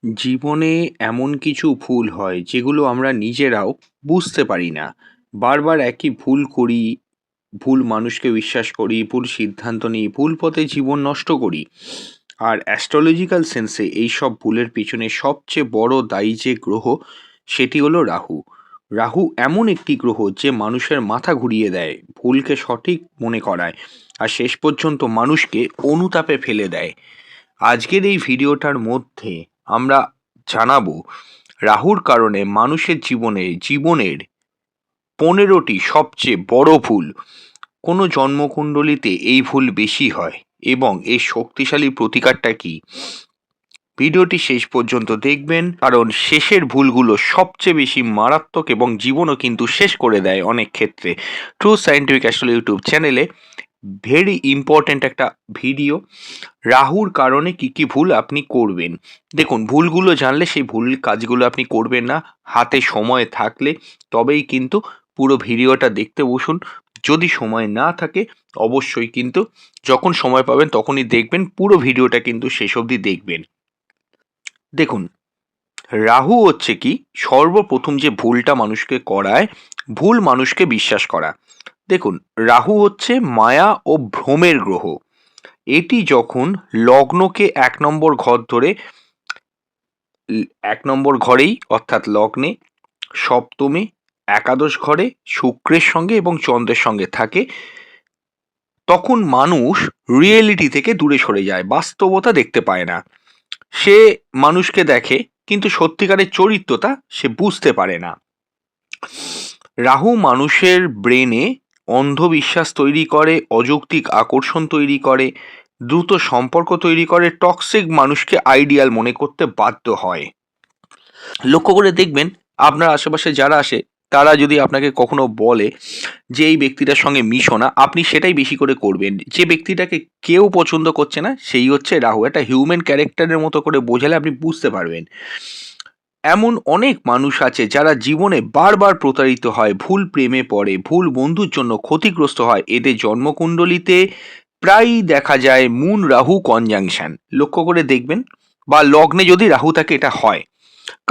জীবনে এমন কিছু ভুল হয় যেগুলো আমরা নিজেরাও বুঝতে পারি না। বারবার একই ভুল করি, ভুল মানুষকে বিশ্বাস করি, ভুল সিদ্ধান্ত নিই, ভুল পথে জীবন নষ্ট করি। আর অ্যাস্ট্রোলজিক্যাল সেন্সে এইসব ভুলের পিছনে সবচেয়ে বড় দায়ী যে গ্রহ, সেটি হলো রাহু। রাহু এমন একটি গ্রহ যে মানুষের মাথা ঘুরিয়ে দেয়, ভুলকে সঠিক মনে করায়, আর শেষ পর্যন্ত মানুষকে অনুতাপে ফেলে দেয়। আজকের এই ভিডিওটার মধ্যে আমরা জানাবো রাহুর কারণে মানুষের জীবনের 15টি সবচেয়ে বড় ভুল। কোনো জন্মকুণ্ডলিতে এই ভুল বেশি হয় এবং এর শক্তিশালী প্রতিকারটা কি। ভিডিওটি শেষ পর্যন্ত দেখবেন, কারণ শেষের ভুলগুলো সবচেয়ে বেশি মারাত্মক এবং জীবনও কিন্তু শেষ করে দেয় অনেক ক্ষেত্রে। ট্রু সায়েন্টিফিক অ্যাস্ট্রোলজি ইউটিউব চ্যানেলে ভেরি ইম্পর্ট্যান্ট একটা ভিডিও, রাহুর কারণে কি কি ভুল আপনি করবেন। দেখুন, ভুলগুলো জানলে সেই ভুল কাজগুলো আপনি করবেন না। হাতে সময় থাকলে তবেই কিন্তু পুরো ভিডিওটা দেখতে বসুন। যদি সময় না থাকে অবশ্যই কিন্তু যখন সময় পাবেন তখনই দেখবেন, পুরো ভিডিওটা কিন্তু শেষ অবধি দেখবেন। দেখুন, রাহু হচ্ছে কি, সর্বপ্রথম যে ভুলটা মানুষকে করায়, ভুল মানুষকে বিশ্বাস করা। দেখুন, রাহু হচ্ছে মায়া ও ভ্রমের গ্রহ। এটি যখন লগ্নকে 1 নম্বর ঘর ধরে, 1 নম্বর ঘরেই অর্থাৎ লগ্নে, সপ্তমে, একাদশ ঘরে শুক্রের সঙ্গে এবং চন্দ্রের সঙ্গে থাকে, তখন মানুষ রিয়েলিটি থেকে দূরে সরে যায়, বাস্তবতা দেখতে পায় না। সে মানুষকে দেখে কিন্তু সত্যিকারের চরিত্রটা সে বুঝতে পারে না। রাহু মানুষের ব্রেনে অন্ধবিশ্বাস তৈরি করে, অযৌক্তিক আকর্ষণ তৈরি করে, দ্রুত সম্পর্ক তৈরি করে, টক্সিক মানুষকে আইডিয়াল মনে করতে বাধ্য হয়। লক্ষ্য করে দেখবেন, আপনার আশেপাশে যারা আসে তারা যদি আপনাকে কখনো বলে যে এই ব্যক্তিটার সঙ্গে মিশো না, আপনি সেটাই বেশি করে করবেন। যে ব্যক্তিটাকে কেউ পছন্দ করছে না সেই হচ্ছে রাহু। একটা হিউম্যান ক্যারেক্টারের মতো করে বোঝালে আপনি বুঝতে পারবেন। এমন অনেক মানুষ আছে যারা জীবনে বারবার প্রতারিত হয়, ভুল প্রেমে পড়ে, ভুল বন্ধুর জন্য ক্ষতিগ্রস্ত হয়। এদের জন্মকুণ্ডলিতে প্রায়ই দেখা যায় মুন রাহু কনজাংশন। লক্ষ্য করে দেখবেন, বা লগ্নে যদি রাহু থাকে এটা হয়।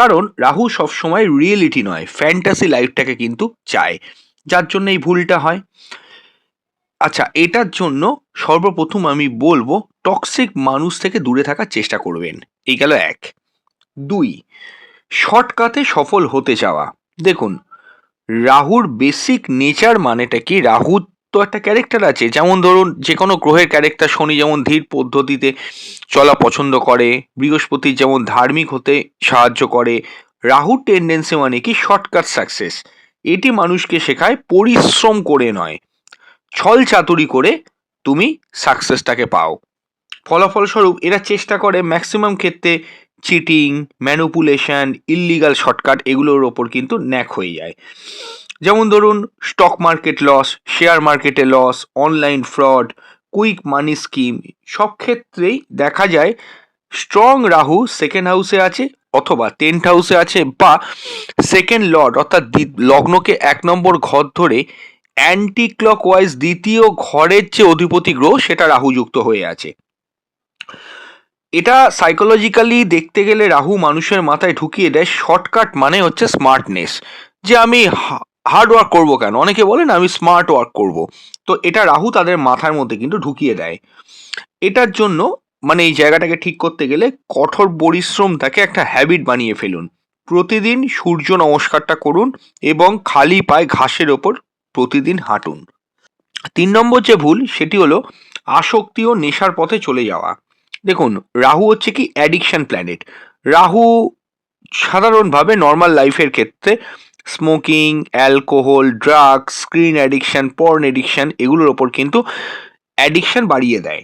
কারণ রাহু সবসময় রিয়েলিটি নয়, ফ্যান্টাসি লাইফটাকে কিন্তু চায়, যার জন্য এই ভুলটা হয়। আচ্ছা, এটার জন্য সর্বপ্রথম আমি বলবো টক্সিক মানুষ থেকে দূরে থাকার চেষ্টা করবেন। এই গেল 1। 2, শর্টকাটে সফল হতে চাওয়া। দেখুন, রাহুর বেসিক নেচার মানেটা কি, রাহুর তো একটা ক্যারেক্টার আছে। যেমন ধরুন, যে কোনো গ্রহের ক্যারেক্টার, শনি যেমন ধীর পদ্ধতিতে চলা পছন্দ করে, বৃহস্পতি যেমন ধার্মিক হতে সাহায্য করে, রাহুর টেন্ডেন্সি মানে কি শর্টকাট সাকসেস। এটি মানুষকে শেখায় পরিশ্রম করে নয়, ছল চাতুরি করে তুমি সাকসেসটাকে পাও। ফলাফলস্বরূপ এরা চেষ্টা করে ম্যাক্সিমাম ক্ষেত্রে চিটিং, ম্যানুপুলেশন, ইললিগাল শর্টকাট এগুলোর ওপর কিন্তু ন্যাক হয়ে যায়। যেমন ধরুন, স্টক মার্কেট লস, শেয়ার মার্কেটে লস, অনলাইন ফ্রড, কুইক মানি স্কিম, সব ক্ষেত্রেই দেখা যায় স্ট্রং রাহু সেকেন্ড হাউসে আছে অথবা 10th হাউসে আছে, বা সেকেন্ড লর্ড অর্থাৎ লগ্নকে 1 নম্বর ঘর ধরে অ্যান্টি ক্লকওয়াইজ দ্বিতীয় ঘরের যে অধিপতি গ্রহ সেটা রাহুযুক্ত হয়ে আছে। এটা সাইকোলজিক্যালি দেখতে গেলে রাহু মানুষের মাথায় ঢুকিয়ে দেয় শর্টকাট মানে হচ্ছে স্মার্টনেস, যে আমি হার্ড ওয়ার্ক করবো কেন, অনেকে বলেন আমি স্মার্ট ওয়ার্ক করব। তো এটা রাহু তাদের মাথার মধ্যে কিন্তু ঢুকিয়ে দেয়। এটার জন্য মানে এই জায়গাটাকে ঠিক করতে গেলে কঠোর পরিশ্রমটাকে একটা হ্যাবিট বানিয়ে ফেলুন। প্রতিদিন সূর্য নমস্কারটা করুন এবং খালি পায়ে ঘাসের ওপর প্রতিদিন হাঁটুন। 3 নম্বর যে ভুল সেটি হলো আসক্তি ও নেশার পথে চলে যাওয়া। দেখুন, রাহু হচ্ছে কি অ্যাডিকশন প্ল্যানেট। রাহু সাধারণভাবে নর্মাল লাইফের ক্ষেত্রে smoking, alcohol, drugs, screen addiction, porn addiction এগুলোর ওপর কিন্তু অ্যাডিকশন বাড়িয়ে দেয়।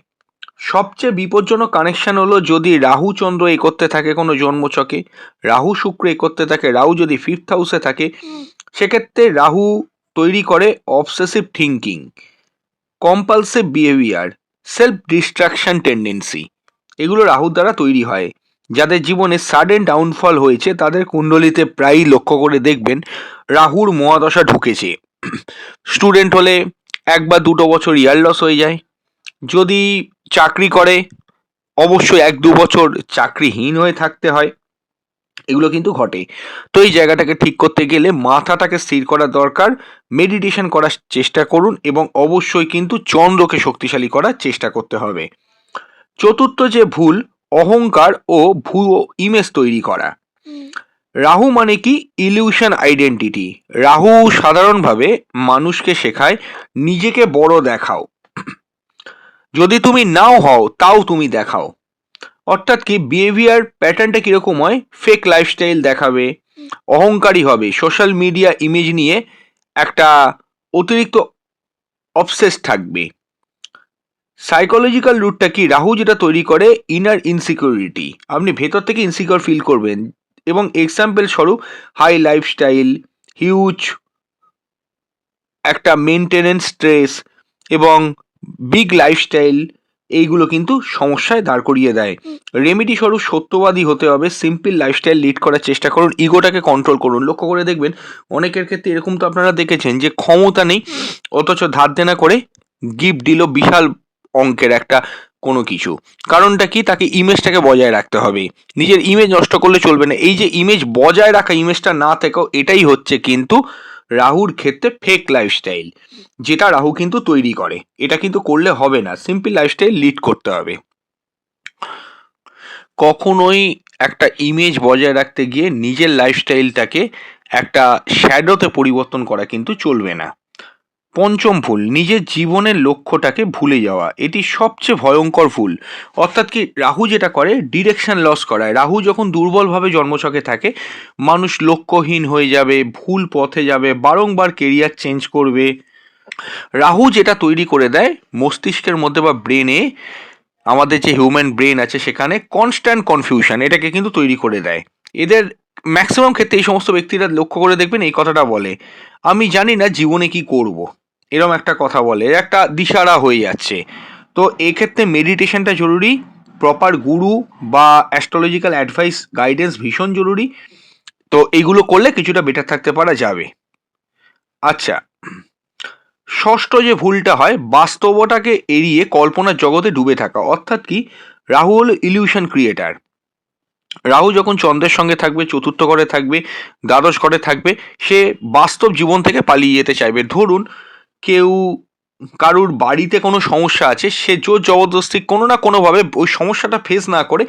সবচেয়ে বিপজ্জনক কানেকশন হলো যদি রাহু চন্দ্র এ করতে থাকে কোনো জন্মছকে, রাহু শুক্র এ করতে থাকে, রাহু যদি 5th হাউসে থাকে, সেক্ষেত্রে রাহু তৈরি করে obsessive thinking, compulsive behaviour, self destruction tendency. এগুলো রাহুর দ্বারা তৈরি হয়। যাদের জীবনে সাডেন ডাউনফল হয়েছে তাদের কুণ্ডলিতে প্রায়ই লক্ষ্য করে দেখবেন রাহুর মহাদশা ঢুকেছে। স্টুডেন্ট হলে 1 বা 2 বছর ইয়ার লস হয়ে যায়। যদি চাকরি করে অবশ্যই 1-2 বছর চাকরিহীন হয়ে থাকতে হয়। এগুলো কিন্তু ঘটে। তো এই জায়গাটাকে ঠিক করতে গেলে মাথাটাকে স্থির করা দরকার, মেডিটেশন করার চেষ্টা করুন এবং অবশ্যই কিন্তু চন্দ্রকে শক্তিশালী করার চেষ্টা করতে হবে। চতুর্থ যে ভুল, অহংকার ও ভুয়ো ইমেজ তৈরি করা। রাহু মানে কি? Illusion identity. রাহু সাধারণভাবে মানুষকে শেখায় নিজেকে বড় দেখাও, যদি তুমি নাও হও তাও তুমি দেখাও। অর্থাৎ কি বিহেভিয়ার প্যাটার্নটা কিরকম হয়? ফেক লাইফস্টাইল দেখাবে, অহংকারী হবে, সোশ্যাল মিডিয়া ইমেজ নিয়ে একটা অতিরিক্ত অবসেস থাকবে। সাইকোলজিক্যাল রুটটা কি? রাহু যেটা তৈরি করে ইনার ইনসিকিউরিটি, আপনি ভেতর থেকে ইনসিকিউর ফিল করবেন। এবং এক্সাম্পল স্বরূপ হাই লাইফস্টাইল, হিউজ একটা মেনটেনেন্স স্ট্রেস এবং বিগ লাইফস্টাইল, এইগুলো কিন্তু সমস্যায় দাঁড় করিয়ে দেয়। রেমেডি স্বরূপ সত্যবাদী হতে হবে, সিম্পল লাইফস্টাইল লিড করার চেষ্টা করুন, ইগোটাকে কন্ট্রোল করুন। লক্ষ্য করে দেখবেন অনেকের ক্ষেত্রে এরকম তো আপনারা দেখেছেন যে ক্ষমতা নেই অথচ ধার দেনা করে গিফট দিল বিশাল অঙ্কের একটা কোনো কিছু। কারণটা কি? তাকে ইমেজটাকে বজায় রাখতে হবে, নিজের ইমেজ নষ্ট করলে চলবে না। এই যে ইমেজ বজায় রাখা, ইমেজটা না থেকেও, এটাই হচ্ছে কিন্তু রাহুর ক্ষেত্রে ফেক লাইফস্টাইল, যেটা রাহু কিন্তু তৈরি করে। এটা কিন্তু করলে হবে না, সিম্পল লাইফস্টাইল লিড করতে হবে। কখনোই একটা ইমেজ বজায় রাখতে গিয়ে নিজের লাইফস্টাইলটাকে একটা শ্যাডোতে পরিবর্তন করা কিন্তু চলবে না। পঞ্চম ভুল, নিজের জীবনের লক্ষ্যটাকে ভুলে যাওয়া। এটি সবচেয়ে ভয়ঙ্কর ভুল। অর্থাৎ কি রাহু যেটা করে, ডিরেকশন লস করায়। রাহু যখন দুর্বলভাবে জন্মছকে থাকে, মানুষ লক্ষ্যহীন হয়ে যাবে, ভুল পথে যাবে, বারংবার কেরিয়ার চেঞ্জ করবে। রাহু যেটা তৈরি করে দেয় মস্তিষ্কের মধ্যে বা ব্রেনে, আমাদের যে হিউম্যান ব্রেন আছে সেখানে কনস্ট্যান্ট কনফিউশন, এটাকে কিন্তু তৈরি করে দেয়। এদের ম্যাক্সিমাম ক্ষেত্রে এই সমস্ত ব্যক্তিরা লক্ষ্য করে দেখবেন এই কথাটা বলে, আমি জানি না জীবনে কি করব, এরম একটা কথা বলে, একটা দিশারা হয়ে যাচ্ছে। তো এক্ষেত্রে মেডিটেশনটা জরুরি, প্রপার গুরু বা অ্যাস্ট্রোলজিক্যাল অ্যাডভাইস গাইডেন্স ভীষণ জরুরি। তো এইগুলো করলে কিছুটা বেটার থাকতে পারা যাবে। আচ্ছা, ষষ্ঠ যে ভুলটা হয়, বাস্তবতাকে এড়িয়ে কল্পনার জগতে ডুবে থাকা। অর্থাৎ কি রাহু হলো ইলিউশন ক্রিয়েটার। রাহু যখন চন্দ্রের সঙ্গে থাকবে, চতুর্থ ঘরে থাকবে, দ্বাদশ ঘরে থাকবে, সে বাস্তব জীবন থেকে পালিয়ে যেতে চাইবে। ধরুন কেউ, কারুর বাড়িতে কোনো সমস্যা আছে, সে জোর জবরদস্তি কোনো না কোনোভাবে ওই সমস্যাটা ফেস না করে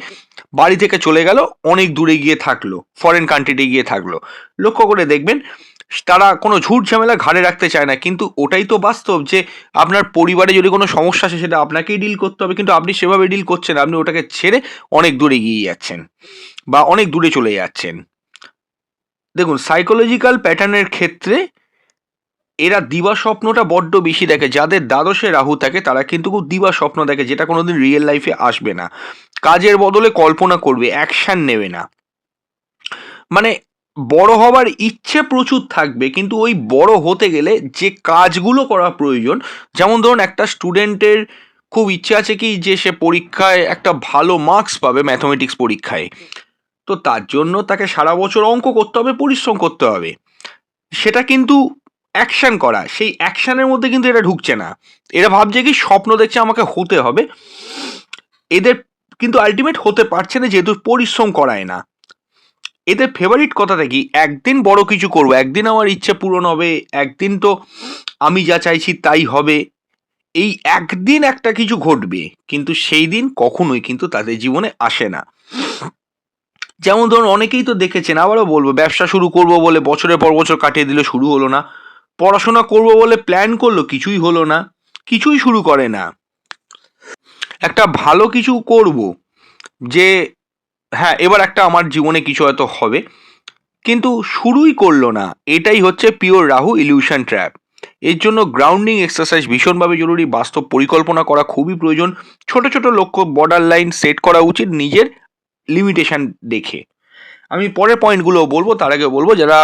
বাড়ি থেকে চলে গেল, অনেক দূরে গিয়ে থাকলো, ফরেন কান্ট্রিতে গিয়ে থাকলো। লক্ষ্য করে দেখবেন তারা কোনো ঝুট ঝামেলা ঘাড়ে রাখতে চায় না, কিন্তু ওটাই তো বাস্তব যে আপনার পরিবারে যদি কোনো সমস্যা আসে সেটা আপনাকেই ডিল করতে হবে, কিন্তু আপনি সেভাবে ডিল করছেন, আপনি ওটাকে ছেড়ে অনেক দূরে এগিয়ে যাচ্ছেন বা অনেক দূরে চলে যাচ্ছেন। দেখুন সাইকোলজিক্যাল প্যাটার্নের ক্ষেত্রে এরা দিবা স্বপ্নটা বড্ড বেশি দেখে। যাদের দ্বাদশে রাহু থাকে তারা কিন্তু খুব দিবা স্বপ্ন দেখে, যেটা কোনোদিন রিয়েল লাইফে আসবে না। কাজের বদলে কল্পনা করবে, অ্যাকশন নেবে না। মানে বড় হবার ইচ্ছে প্রচুর থাকবে, কিন্তু ওই বড় হতে গেলে যে কাজগুলো করা প্রয়োজন, যেমন ধরুন একটা স্টুডেন্টের খুব ইচ্ছে আছে কি যে সে পরীক্ষায় একটা ভালো মার্কস পাবে ম্যাথমেটিক্স পরীক্ষায়, তো তার জন্য তাকে সারা বছর অঙ্ক করতে হবে, পরিশ্রম করতে হবে। সেটা কিন্তু অ্যাকশন করা, সেই অ্যাকশনের মধ্যে কিন্তু এটা ঢুকছে না। এরা ভাবছে কি স্বপ্ন দেখছে আমাকে হতে হবে, এদের কিন্তু আলটিমেট হতে পারছে না যেহেতু পরিশ্রম করায় না। এদের ফেভারিট কথাটা কি, একদিন বড় কিছু করব, একদিন আমার ইচ্ছে পূরণ হবে, একদিন তো আমি যা চাইছি তাই হবে। এই একদিন একটা কিছু ঘটবে, কিন্তু সেই দিন কখনোই কিন্তু তাদের জীবনে আসে না। যেমন ধরুন অনেকেই তো দেখেছেন, আবারও বলবো, ব্যবসা শুরু করব বলে বছরের পর বছর কাটিয়ে দিল, শুরু হলো না। পড়াশোনা করব বলে প্ল্যান করলো, কিছুই হলো না, কিছুই শুরু করে না। একটা ভালো কিছু করব যে হ্যাঁ এবার একটা আমার জীবনে কিছু হয়তো হবে, কিন্তু শুরুই করলো না। এটাই হচ্ছে পিওর রাহু ইলিউশন ট্র্যাপ। এর জন্য গ্রাউন্ডিং এক্সারসাইজ ভীষণভাবে জরুরি, বাস্তব পরিকল্পনা করা খুবই প্রয়োজন, ছোট ছোট লক্ষ্য বর্ডার লাইন সেট করা উচিত নিজের লিমিটেশন দেখে। আমি পরের পয়েন্টগুলো বলবো, তার আগে বলবো যারা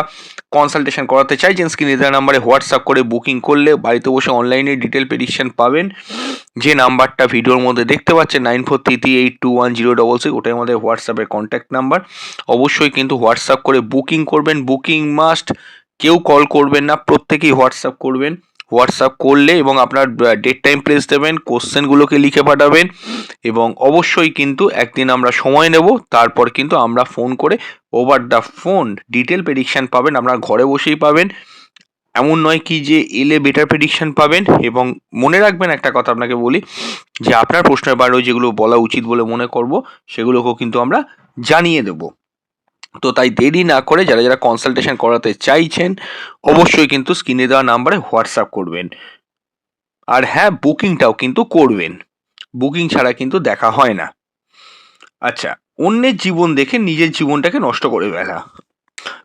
কনসালটেশন করাতে চাইছেন স্ক্রিনে দেওয়া নাম্বারে হোয়াটসঅ্যাপ করে বুকিং করলে বাড়িতে বসে অনলাইনে ডিটেল প্রেডিকশন পাবেন। যে নাম্বারটা ভিডিওর মধ্যে দেখতে পাচ্ছেন 9433821066, ওটাই আমাদের হোয়াটসঅ্যাপের কন্ট্যাক্ট নাম্বার। অবশ্যই কিন্তু হোয়াটসঅ্যাপ করে বুকিং করবেন, বুকিং মাস্ট। কেউ কল করবেন না, প্রত্যেকেই হোয়াটসঅ্যাপ করবেন। হোয়াটসঅ্যাপ করলে এবং আপনার ডেট টাইম প্লেস দেবেন, কোশ্চেনগুলোকে লিখে পাঠাবেন এবং অবশ্যই কিন্তু একদিন আমরা সময় নেব, তারপর কিন্তু আমরা ফোন করে over the phone detail prediction পাবেন, আপনার ঘরে বসেই পাবেন। এমন নয় কি যে এলে বেটার প্রেডিকশন পাবেন। এবং মনে রাখবেন একটা কথা আপনাকে বলি, যে আপনার প্রশ্নের বাইরেও যেগুলো বলা উচিত বলে মনে করব সেগুলোকেও কিন্তু আমরা জানিয়ে দেব। তো তাই দেরি না করে যারা যারা কনসালটেশন করাতে চাইছেন অবশ্যই কিন্তু স্ক্রিনে দেওয়া নাম্বারে হোয়াটসঅ্যাপ করবেন। আর হ্যাঁ, বুকিংটাও কিন্তু করবেন, বুকিং ছাড়া কিন্তু দেখা হয় না। আচ্ছা, অন্যের জীবন দেখে নিজের জীবনটাকে নষ্ট করে ফেলা।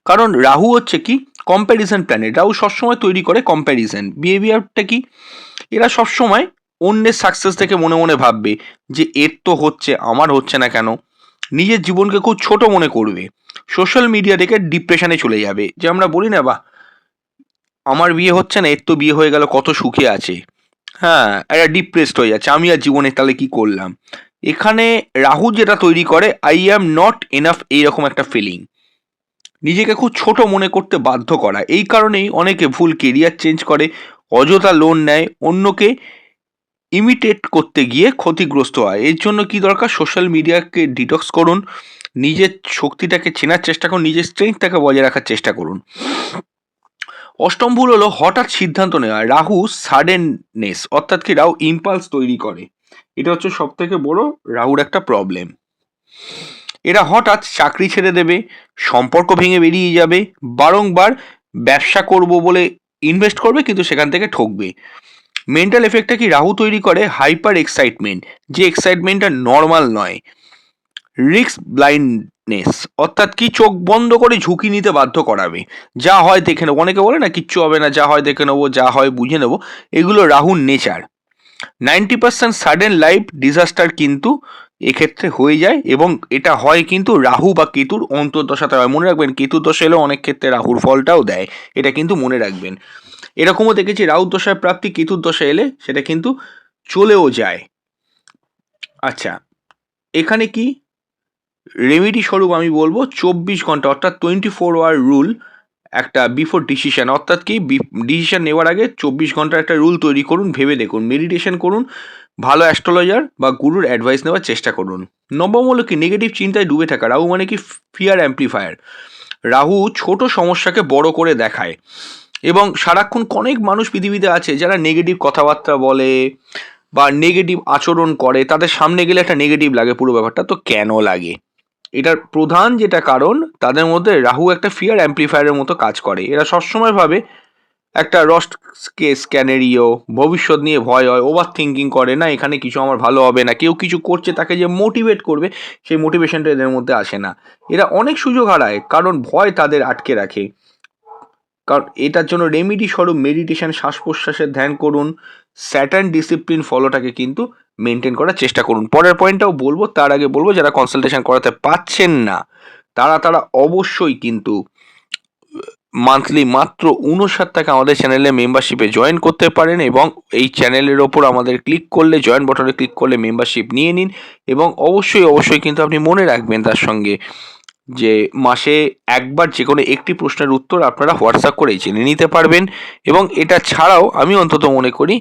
কারণ রাহু হচ্ছে কি কম্প্যারিজন প্ল্যানেট, রাহু সবসময় তৈরি করে কম্প্যারিজন। বিহেভিয়ারটা কি, এরা সবসময় অন্যের সাকসেস দেখে মনে মনে ভাববে যে এর তো হচ্ছে, আমার হচ্ছে না কেন। নিজের জীবনকে খুব ছোট মনে করবে, সোশ্যাল মিডিয়া দেখে ডিপ্রেশনে চলে যাবে। যে আমরা বলি না, বাহ আমার বিয়ে হচ্ছে না, এর তো বিয়ে হয়ে গেল, কত সুখে আছে। হ্যাঁ, একটা ডিপ্রেসড হয়ে যাচ্ছে, আমি আর জীবনে তাহলে কি করলাম। এখানে রাহু যেটা তৈরি করে, আই অ্যাম নট এনাফ, এইরকম একটা ফিলিং, নিজেকে খুব ছোট মনে করতে বাধ্য করা। এই কারণেই অনেকে ভুল কেরিয়ার চেঞ্জ করে, অযথা লোন নেয়, অন্যকে ইমিটেট করতে গিয়ে ক্ষতিগ্রস্ত হয়। এর জন্য কি দরকার, সোশ্যাল মিডিয়াকে ডিটক্স করুন, নিজের শক্তিটাকে চেনার চেষ্টা করুন, নিজের স্ট্রেংথটাকে বজায় রাখার চেষ্টা করুন। অষ্টম ভুল হলো হঠাৎ সিদ্ধান্ত নেওয়া। রাহু সাডেননেস, অর্থাৎ কি রাহু ইম্পালস তৈরি করে। এটা হচ্ছে সব থেকে বড় রাহুর একটা প্রবলেম। এরা হঠাৎ চাকরি ছেড়ে দেবে, সম্পর্ক ভেঙে বেরিয়ে যাবে, বারংবার ব্যবসা করব বলে ইনভেস্ট করবে কিন্তু সেখান থেকে ঠকবে। মেন্টাল এফেক্টটা কি, রাহু তৈরি করে হাইপার এক্সাইটমেন্ট, যে এক্সাইটমেন্টটা নর্মাল নয়। রিস্ক ব্লাইন্ডনেস, অর্থাৎ কি চোখ বন্ধ করে ঝুঁকি নিতে বাধ্য করাবে। যা হয় দেখে নেবো, অনেকে বলে না কিচ্ছু হবে না, যা হয় দেখে নেবো, যা হয় বুঝে নেবো, এগুলো রাহুর নেচার। 90% সাডেন লাইফ ডিজাস্টার কিন্তু এক্ষেত্রে হয়ে যায়, এবং এটা হয় কিন্তু রাহু বা কেতুর অন্তর্দশাতে হয়। মনে রাখবেন, কেতুর দশা এলেও অনেক ক্ষেত্রে রাহুর ফলটাও দেয়, এটা কিন্তু মনে রাখবেন। এরকমও দেখেছি রাহুর দশায় প্রাপ্তি কেতুর দশা এলে সেটা কিন্তু চলেও যায়। আচ্ছা, এখানে কি রেমেডি স্বরূপ আমি বলবো 24 ঘন্টা, অর্থাৎ 24 আওয়ার রুল, একটা বিফোর ডিসিশন, অর্থাৎ কি ডিসিশন নেওয়ার আগে 24 ঘন্টার একটা রুল তৈরি করুন, ভেবে দেখুন, মেডিটেশন করুন, ভালো অ্যাস্ট্রোলজার বা গুরুর অ্যাডভাইস নেওয়ার চেষ্টা করুন। নবম হলো কি নেগেটিভ চিন্তায় ডুবে থাকা। রাহু মানে কি ফিয়ার অ্যাম্প্লিফায়ার। রাহু ছোট সমস্যাকে বড় করে দেখায়, এবং সারাক্ষণ অনেক মানুষ পৃথিবীতে আছে যারা নেগেটিভ কথাবার্তা বলে বা নেগেটিভ আচরণ করে, তাদের সামনে গেলে একটা নেগেটিভ লাগে পুরো ব্যাপারটা। তো কেন লাগে, এটার প্রধান যেটা কারণ, তাদের মধ্যে রাহু একটা ফিয়ার অ্যাম্প্লিফায়ারের মতো কাজ করে। এরা সবসময় ভাবে একটা রস্ট কেস ক্যানেরিও, ভবিষ্যৎ নিয়ে ভয় হয়, ওভার থিঙ্কিং করে, না এখানে কিছু আমার ভালো হবে না, কেউ কিছু করছে তাকে যে মোটিভেট করবে সেই মোটিভেশনটা এদের মধ্যে আসে না। এরা অনেক সুযোগ হারায় কারণ ভয় তাদের আটকে রাখে। কারণ এটার জন্য রেমিডি স্বরূপ মেডিটেশন, শ্বাস প্রশ্বাসের ধ্যান করুন, স্যাটার্ন ডিসিপ্লিন ফলোটাকে কিন্তু মেনটেন করার চেষ্টা করুন। পরের পয়েন্টটাও বলবো, তার আগে বলবো যারা কনসালটেশন করাতে পাচ্ছেন না তারা অবশ্যই কিন্তু মান্থলি মাত্র 59 টাকা আমাদের চ্যানেলে মেম্বারশিপে জয়েন করতে পারেন, এবং এই চ্যানেলের ওপর আমাদের ক্লিক করলে, জয়েন বাটনে ক্লিক করলে মেম্বারশিপ নিয়ে নিন। এবং অবশ্যই কিন্তু আপনি মনে রাখবেন তার সঙ্গে যে মাসে একবার যে কোনো একটি প্রশ্নের উত্তর আপনারা হোয়াটসঅ্যাপ করেই জেনে নিতে পারবেন। এবং এটা ছাড়াও আমি অন্তত মনে করি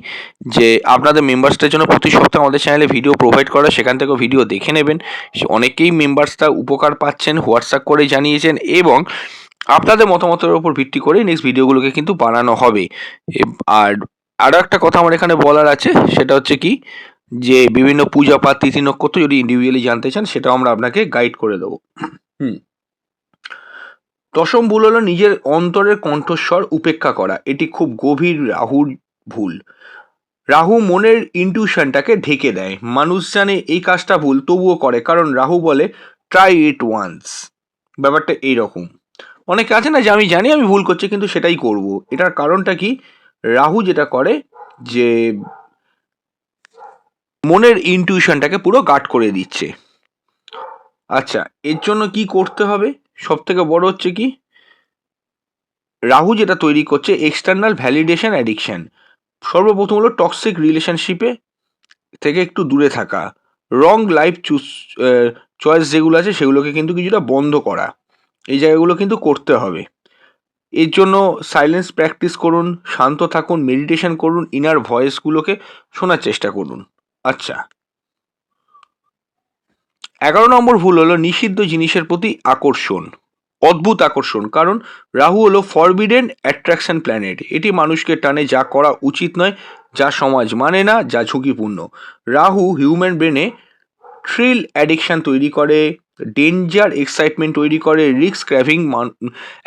যে আপনাদের মেম্বার্সদের জন্য প্রতি সপ্তাহে আমাদের চ্যানেলে ভিডিও প্রোভাইড করা, সেখান থেকেও ভিডিও দেখে নেবেন। অনেকেই মেম্বার্সরা উপকার পাচ্ছেন, হোয়াটসঅ্যাপ করে জানিয়েছেন, এবং আপনাদের মতামতের উপর ভিত্তি করে নেক্সট ভিডিওগুলোকে কিন্তু বানানো হবে। আর আরও একটা কথা আমার এখানে বলার আছে, সেটা হচ্ছে কি যে বিভিন্ন পূজা পাঠ, তিথি নক্ষত্র যদি ইন্ডিভিজুয়ালি জানতে চান সেটাও আমরা আপনাকে গাইড করে দেবো। দশম ভুল হলো নিজের অন্তরের কণ্ঠস্বর উপেক্ষা করা। এটি খুব গভীর রাহুর ভুল। রাহু মনের ইনটিউশনটাকে ঢেকে দেয়। মানুষ জানে এই কাজটা ভুল, তবুও করে, কারণ রাহু বলে ট্রাই ইট ওয়ান্স। ব্যাপারটা এইরকম। অনেকে আছে না যে আমি জানি আমি ভুল করছি কিন্তু সেটাই করব। এটার কারণটা কি, রাহু যেটা করে যে মনের ইনটিউশনটাকে পুরো গার্ড করে দিচ্ছে। আচ্ছা, এর জন্য কি করতে হবে, সব থেকে বড় হচ্ছে কি, রাহু যেটা তৈরি করছে এক্সটার্নাল ভ্যালিডেশন অ্যাডিকশন। সর্বপ্রথম হলো টক্সিক রিলেশনশিপে থেকে একটু দূরে থাকা, রং লাইফ চয়েস যেগুলো আছে সেগুলোকে কিন্তু কিছুটা বন্ধ করা, এই জায়গাগুলো কিন্তু করতে হবে। এর জন্য সাইলেন্স প্র্যাকটিস করুন, শান্ত থাকুন, মেডিটেশন করুন, ইনার ভয়েসগুলোকে শোনার চেষ্টা করুন। আচ্ছা, 11 নম্বর ভুল হলো নিষিদ্ধ জিনিসের প্রতি আকর্ষণ, অদ্ভুত আকর্ষণ। কারণ রাহু হলো ফরবিডেন অ্যাট্রাকশন প্ল্যানেট। এটি মানুষকে টানে যা করা উচিত নয়, যা সমাজ মানে না, যা ঝুঁকিপূর্ণ। রাহু হিউম্যান ব্রেনে থ্রিল অ্যাডিকশান তৈরি করে, ডেঞ্জার এক্সাইটমেন্ট তৈরি করে, রিস্ক ক্র্যাভিং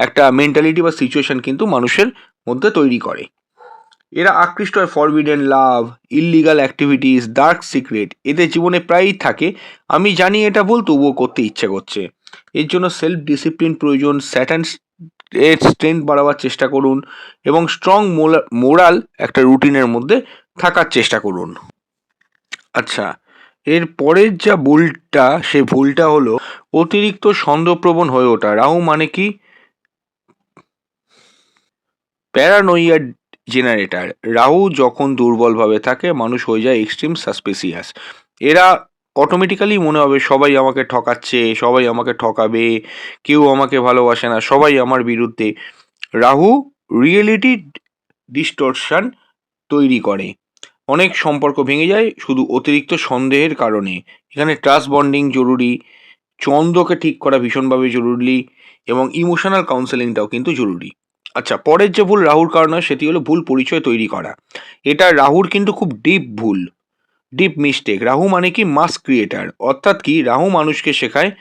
একটা মেন্টালিটি বা সিচুয়েশন কিন্তু মানুষের মধ্যে তৈরি করে। এরা আকৃষ্ট হয় ফরবিডেন লাভ, ইললিগাল অ্যাক্টিভিটিস, ডার্ক সিক্রেট। এদের জীবনে প্রায়ই থাকে। আমি জানি এটা ভুল, তবুও করতে ইচ্ছে করছে। এর জন্য সেলফ ডিসিপ্লিন প্রয়োজন। স্যাটার্ন এর স্ট্রেংথ বাড়াবার চেষ্টা করুন এবং স্ট্রং মোরাল একটা রুটিনের মধ্যে থাকার চেষ্টা করুন। আচ্ছা, এর পরের যা ভুলটা, সেই ভুলটা হলো অতিরিক্ত সন্দেহপ্রবণ হয়ে ওঠা। রাহু মানে কি? প্যারানোইয়া জেনারেটর। রাহু যখন দুর্বলভাবে থাকে মানুষ হয়ে যায় এক্সট্রিম সাসপিসিয়াস। এরা অটোমেটিক্যালি মনে হবে সবাই আমাকে ঠকাচ্ছে, সবাই আমাকে ঠকাবে, কেউ আমাকে ভালোবাসে না, সবাই আমার বিরুদ্ধে। রাহু রিয়েলিটি ডিস্টরশন তৈরি করে। অনেক সম্পর্ক ভেঙে যায় শুধু অতিরিক্ত সন্দেহের কারণে। এখানে ট্রাস্ট বন্ডিং জরুরি, চন্দ্রকে ঠিক করা ভীষণভাবে জরুরি এবং ইমোশনাল কাউন্সেলিংটাও কিন্তু জরুরি। আচ্ছা, পরের যে ভুল রাহুর কারণ হয় সেটি হলো ভুল পরিচয় তৈরি করা। এটা রাহুর কিন্তু খুব ডিপ ভুল, ডিপ মিস্টেক। রাহু মানে কি? মাস ক্রিয়েটার। অর্থাৎ কি? রাহু মানুষকে শেখায়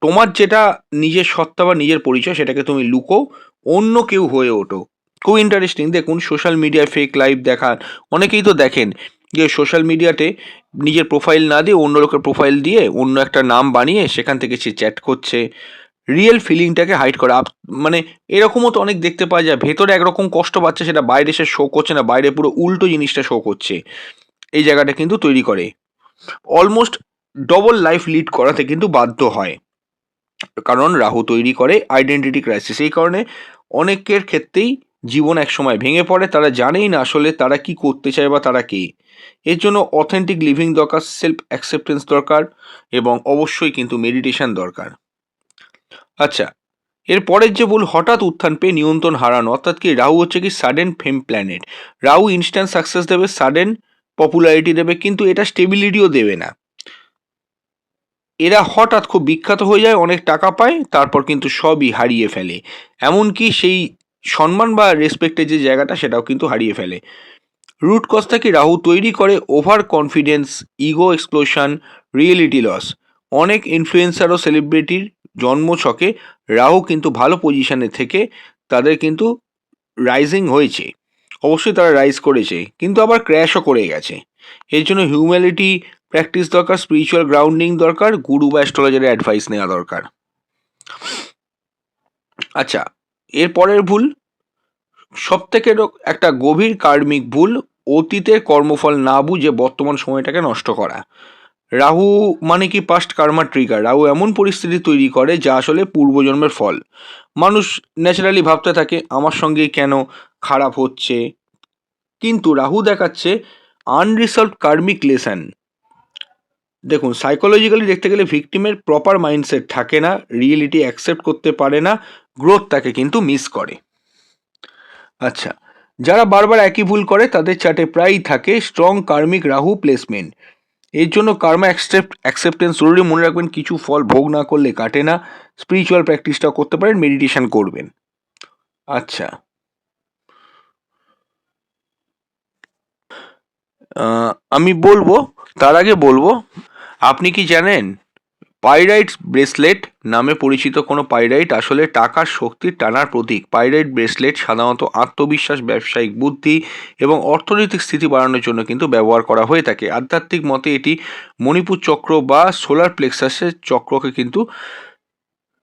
তোমার যেটা নিজের সত্তা বা নিজের পরিচয় সেটাকে তুমি লুকো, অন্য কেউ হয়ে ওঠো। খুব ইন্টারেস্টিং। দেখুন সোশ্যাল মিডিয়ায় ফেক লাইভ দেখান, অনেকেই তো দেখেন যে সোশ্যাল মিডিয়াতে নিজের প্রোফাইল না দিয়ে অন্য লোকের প্রোফাইল দিয়ে অন্য একটা নাম বানিয়ে সেখান থেকে সে চ্যাট করছে। রিয়েল ফিলিংটাকে হাইড করা। মানে এরকমও তো অনেক দেখতে পাওয়া যায়, ভেতরে একরকম কষ্ট পাচ্ছে, সেটা বাইরে সে শো করছে না, বাইরে পুরো উল্টো জিনিসটা শো করছে। এই জায়গাটা কিন্তু তৈরি করে অলমোস্ট ডবল লাইফ লিড করাতে কিন্তু বাধ্য হয়। কারণ রাহু তৈরি করে আইডেন্টিটি ক্রাইসিস। এই কারণে অনেকের ক্ষেত্রেই জীবন একসময় ভেঙে পড়ে, তারা জানেই না আসলে তারা কি করতে চায় বা তারা কে। এর জন্য অথেন্টিক লিভিং দরকার, সেলফ অ্যাকসেপ্টেন্স দরকার এবং অবশ্যই কিন্তু মেডিটেশন দরকার। আচ্ছা, এর পরের যে ভুল হঠাৎ উত্থান পেয়ে নিয়ন্ত্রণ হারানো। অর্থাৎ কি? রাহু হচ্ছে কি সাডেন ফেম প্ল্যানেট। রাহু ইনস্ট্যান্ট সাকসেস দেবে, সাডেন পপুলারিটি দেবে, কিন্তু এটা স্টেবিলিটিও দেবে না। এরা হঠাৎ খুব বিখ্যাত হয়ে যায়, অনেক টাকা পায়, তারপর কিন্তু সবই হারিয়ে ফেলে। এমনকি সেই সম্মান বা রেসপেক্টের যে জায়গাটা সেটাও কিন্তু হারিয়ে ফেলে। রুট কজ থেকে রাহু তৈরি করে over confidence, ego explosion, reality loss. অনেক ইনফ্লুয়েন্সার ও সেলিব্রিটির জন্মছকে রাহু কিন্তু ভালো পজিশনে থেকে তাদের কিন্তু রাইজিং হয়েছে, অবশ্যই তারা রাইজ করেছে, কিন্তু আবার ক্র্যাশও করে গেছে। এর জন্য হিউম্যানিটি প্র্যাকটিস দরকার, স্পিরিচুয়াল গ্রাউন্ডিং দরকার, গুরু বা অ্যাস্ট্রোলজারের অ্যাডভাইস নেওয়া দরকার। আচ্ছা, এর পরের ভুল সবথেকে একটা গভীর কার্মিক ভুল, অতীতের কর্মফল না বুঝে বর্তমান সময়টাকে নষ্ট করা। রাহু মানে কি? Past Karma trigger. রাহু এমন পরিস্থিতি তৈরি করে যা আসলে পূর্বজন্মের ফল। মানুষ ন্যাচারালি ভাবতে থাকে আমার সঙ্গে কেন খারাপ হচ্ছে, কিন্তু রাহু দেখাচ্ছে আনরিসলভড কার্মিক লেসন। দেখুন সাইকোলজিক্যালি দেখতে গেলে ভিকটিমের প্রপার মাইন্ডসেট থাকে না, রিয়েলিটি অ্যাকসেপ্ট করতে পারে না, গ্রোথ তাকে কিন্তু মিস করে। আচ্ছা, যারা বারবার একই ভুল করে তাদের চার্টে প্রায়ই থাকে স্ট্রং কার্মিক রাহু প্লেসমেন্ট। এর জন্য কার্মা অ্যাকসেপ্টেন্স জরুরি। মনে রাখবেন কিছু ফল ভোগ না করলে কাটে না। স্পিরিচুয়াল প্র্যাকটিসটা করতে পারেন, মেডিটেশন করবেন। আচ্ছা, আমি বলবো, তার আগে বলবো, আপনি কি জানেন পাইরাইট ব্রেসলেট নামে পরিচিত কোনো পাইরাইট আসলে টাকার শক্তির টানার প্রতীক। পাইরাইট ব্রেসলেট সাধারণত আত্মবিশ্বাস, ব্যবসায়িক বুদ্ধি এবং অর্থনৈতিক স্থিতি বাড়ানোর জন্য কিন্তু ব্যবহার করা হয়ে থাকে। আধ্যাত্মিক মতে এটি মণিপুর চক্র বা সোলার প্লেক্সাসের চক্রকে কিন্তু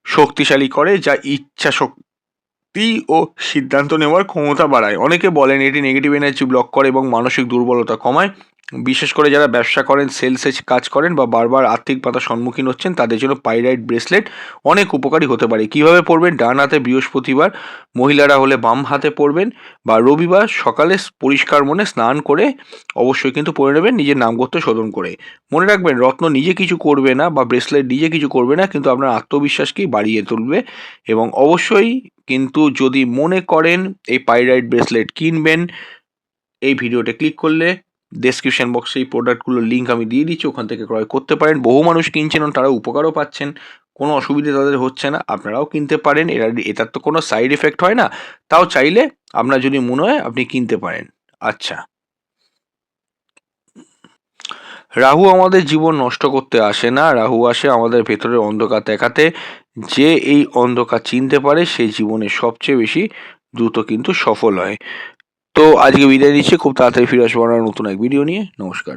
শক্তিশালী করে, যা ইচ্ছা শক্তি ও সিদ্ধান্ত নেওয়ার ক্ষমতা বাড়ায়। অনেকে বলেন এটি নেগেটিভ এনার্জি ব্লক করে এবং মানসিক দুর্বলতা কমায়। বিশেষ করে যারা ব্যবসা করেন, সেলসে কাজ করেন বা বারবার আর্থিক বাধার সম্মুখীন হচ্ছেন তাদের জন্য পাইরাইট ব্রেসলেট অনেক উপকারী হতে পারে। কিভাবে পরবেন? ডান হাতে বৃহস্পতিবার, মহিলারা হলে বাম হাতে পরবেন, বা রবিবার সকালে পরিষ্কার মনে স্নান করে অবশ্যই কিন্তু পরে নেবেন, নিজের নামগোত্র শোধন করে। মনে রাখবেন রত্ন নিজে কিছু করবে না বা ব্রেসলেট নিজে কিছু করবে না, কিন্তু আপনার আত্মবিশ্বাসকেই বাড়িয়ে তুলবে। এবং অবশ্যই কিন্তু যদি মনে করেন এই পাইরাইট ব্রেসলেট কিনবেন, এই ভিডিওতে ক্লিক করলে ডেসক্রিপশন বক্সে এই প্রোডাক্টগুলোর লিঙ্ক আমি দিয়ে দিচ্ছি, ওখান থেকে ক্রয় করতে পারেন। বহু মানুষ কিনছেন, তারা উপকারও পাচ্ছেন, কোনো অসুবিধা তাদের হচ্ছে না। আপনারাও কিনতে পারেন, এটার তো কোনো সাইড এফেক্ট হয় না। তাও চাইলে আপনার যদি মনে হয় আপনি কিনতে পারেন। আচ্ছা, রাহু আমাদের জীবন নষ্ট করতে আসে না, রাহু আসে আমাদের ভেতরের অন্ধকার দেখাতে। যে এই অন্ধকার চিনতে পারে সে জীবনে সবচেয়ে বেশি দ্রুত কিন্তু সফল হয়। তো আজকে বিদায় নিচ্ছি, খুব তাড়াতাড়ি ফিরে আসবো নতুন এক ভিডিও নিয়ে। নমস্কার।